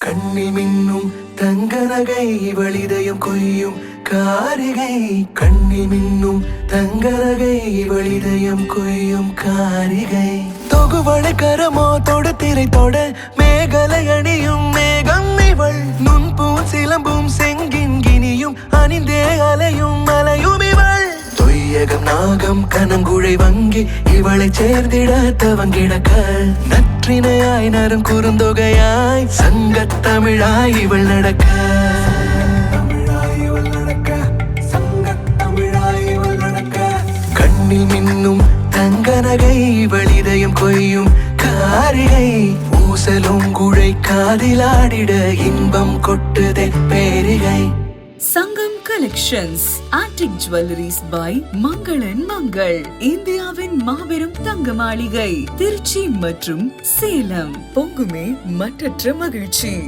கண்ணில் மின்னும் தங்க நகை இவள் இதயம் கொய்யும் காரிகை. கண்ணில் மின்னும் தங்க நகை இவள் இதயம் கொய்யும் காரிகை. தொகுவளை கரமோ தொடுத்திரை தொட மேகலை அணியும் மேகம் இவள். நுண்பூன் சிலம்பும் செங்கின் கினியும் அணிந்தே அலையும் மலையும் இவள். தொய்யகம் நாகம் கனங்குழை வங்கி இவளை சேர்ந்திட தவங்கிடக்க. நற்றினையாய் நரும் குறுந்தொகையாய் சங்கத் தமிழாய் இவள் நடக்க. கண்ணில் மின்னும் தங்க நகை இவள் இதயம் கொய்யும் காரிகை. ஊசலும் குழை காதிலாடிட இன்பம் கொட்டுதே பேரிகை. சங்கம் கலெக்ஷன்ஸ் ஆன்டிக் ஜுவல்லரிஸ் பை மங்களன் மங்கள். இந்தியாவின் மாபெரும் தங்க மாளிகை திருச்சி மற்றும் சேலம். பொங்குமே மற்றற்ற மகிழ்ச்சி.